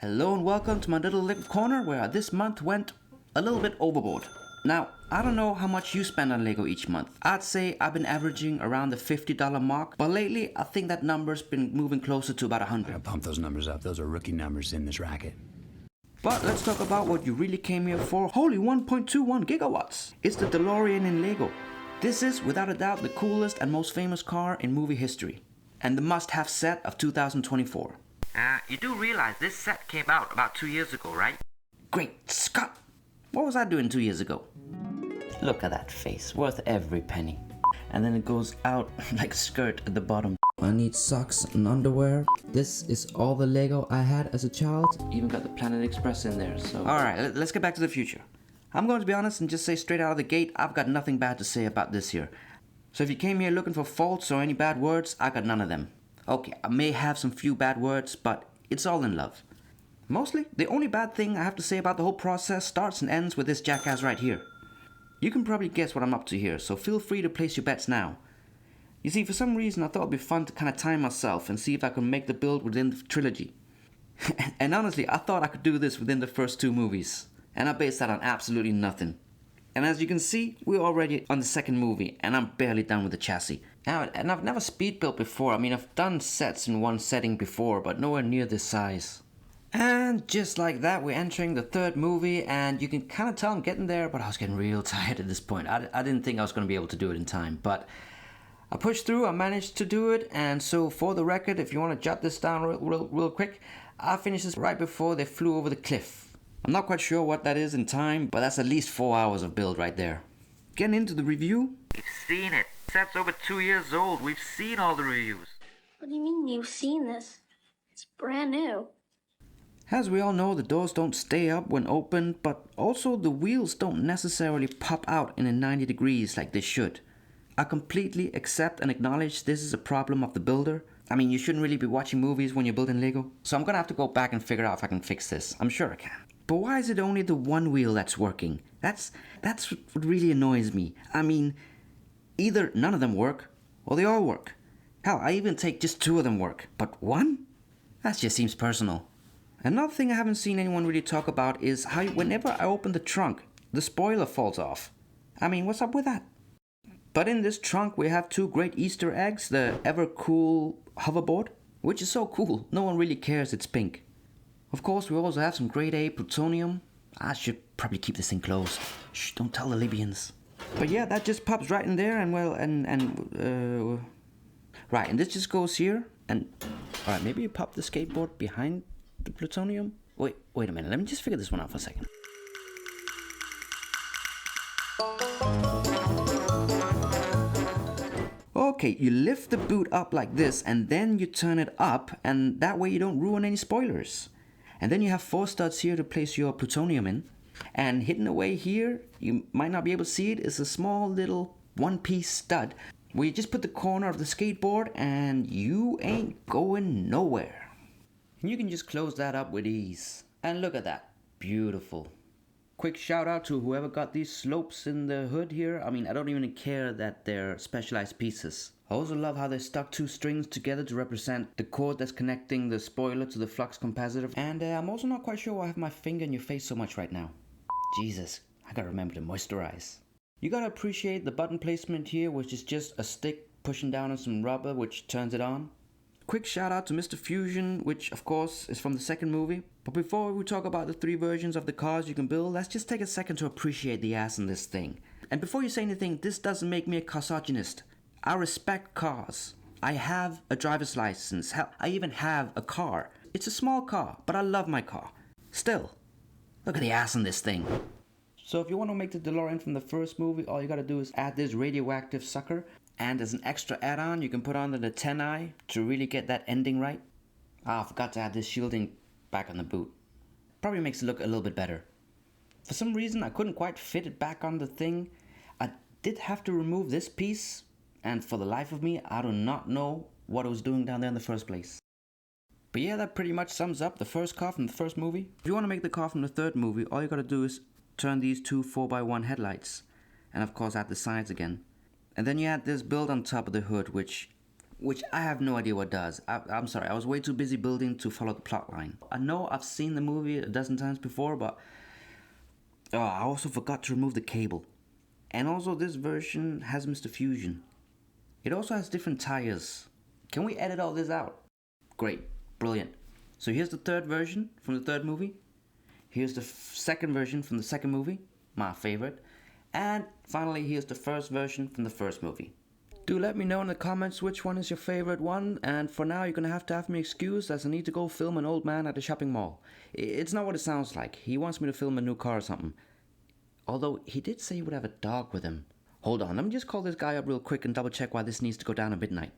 Hello and welcome to my little Lego corner where I this month went a little bit overboard. Now, I don't know how much you spend on Lego each month. I'd say I've been averaging around the $50 mark, but lately I think that number's been moving closer to about 100. I'll pump those numbers up. Those are rookie numbers in this racket. But let's talk about what you really came here for. Holy 1.21 gigawatts! It's the DeLorean in Lego. This is, without a doubt, the coolest and most famous car in movie history, and the must-have set of 2024. You do realize this set came out about 2 years ago, right? Great Scott! What was I doing 2 years ago? Look at that face, worth every penny. And then it goes out like a skirt at the bottom. I need socks and underwear. This is all the Lego I had as a child. Even got the Planet Express in there, so... Alright, let's get back to the future. I'm going to be honest and just say straight out of the gate, I've got nothing bad to say about this here. So if you came here looking for faults or any bad words, I got none of them. Okay, I may have some few bad words, but it's all in love. Mostly, the only bad thing I have to say about the whole process starts and ends with this jackass right here. You can probably guess what I'm up to here, so feel free to place your bets now. You see, for some reason I thought it'd be fun to kind of time myself and see if I could make the build within the trilogy. And honestly, I thought I could do this within the first 2 movies. And I based that on absolutely nothing. And as you can see, we're already on the second movie, and I'm barely done with the chassis. Now, and I've never speed built before. I mean, I've done sets in one setting before, but nowhere near this size. And just like that, we're entering the third movie, and you can kind of tell I'm getting there, but I was getting real tired at this point. I didn't think I was going to be able to do it in time, but I pushed through, I managed to do it, and so for the record, if you want to jot this down real quick, I finished this right before they flew over the cliff. I'm not quite sure what that is in time, but that's at least 4 hours of build right there. Getting into the review. We've seen it. Set's over 2 years old. We've seen all the reviews. What do you mean you've seen this? It's brand new. As we all know, the doors don't stay up when opened, but also the wheels don't necessarily pop out in a 90 degrees like they should. I completely accept and acknowledge this is a problem of the builder. I mean, you shouldn't really be watching movies when you're building Lego, so I'm gonna have to go back and figure out if I can fix this. I'm sure I can. But why is it only the one wheel that's working? That's what really annoys me. I mean, either none of them work, or they all work. Hell, I even take just 2 of them work, but one? That just seems personal. Another thing I haven't seen anyone really talk about is how whenever I open the trunk, the spoiler falls off. I mean, what's up with that? But in this trunk we have 2 great Easter eggs, the ever cool hoverboard, which is so cool, no one really cares it's pink. Of course, we also have some grade A plutonium. I should probably keep this thing closed. Shh, don't tell the Libyans. But yeah, that just pops right in there, and well, right, and this just goes here, and all right, maybe you pop the skateboard behind the plutonium. Wait a minute. Let me just figure this one out for a second. Okay, you lift the boot up like this, and then you turn it up, and that way you don't ruin any spoilers. And then you have 4 studs here to place your plutonium in. And hidden away here, you might not be able to see it, is a small little 1-piece stud where you just put the corner of the skateboard and you ain't going nowhere. And you can just close that up with ease. And look at that. Beautiful. Quick shout out to whoever got these slopes in the hood here. I mean, I don't even care that they're specialized pieces. I also love how they stuck 2 strings together to represent the cord that's connecting the spoiler to the flux capacitor. And I'm also not quite sure why I have my finger in your face so much right now. Jesus, I gotta remember to moisturize. You gotta appreciate the button placement here, which is just a stick pushing down on some rubber which turns it on. Quick shout out to Mr. Fusion, which of course is from the second movie. But before we talk about the 3 versions of the cars you can build, let's just take a second to appreciate the ass in this thing. And before you say anything, this doesn't make me a carsogynist. I respect cars. I have a driver's license. Hell, I even have a car. It's a small car, but I love my car. Still, look at the ass in this thing. So if you want to make the DeLorean from the first movie, all you gotta do is add this radioactive sucker. And as an extra add-on, you can put on the antennae to really get that ending right. I forgot to add this shielding back on the boot. Probably makes it look a little bit better. For some reason, I couldn't quite fit it back on the thing. I did have to remove this piece. And for the life of me, I do not know what I was doing down there in the first place. But yeah, that pretty much sums up the first car from the first movie. If you want to make the car from the third movie, all you gotta do is turn these 2 4x1 headlights. And of course add the sides again. And then you add this build on top of the hood, which which I have no idea what does. I'm sorry, I was way too busy building to follow the plot line. I know I've seen the movie a dozen times before, but I also forgot to remove the cable. And also this version has Mr. Fusion. It also has different tires. Can we edit all this out? Great, brilliant. So here's the third version from the third movie. Here's the second version from the second movie, my favorite. And finally, here's the first version from the first movie. Do let me know in the comments which one is your favorite one, and for now you're gonna have to have me excused as I need to go film an old man at the shopping mall. It's not what it sounds like. He wants me to film a new car or something. Although he did say he would have a dog with him. Hold on, let me just call this guy up real quick and double check why this needs to go down at midnight.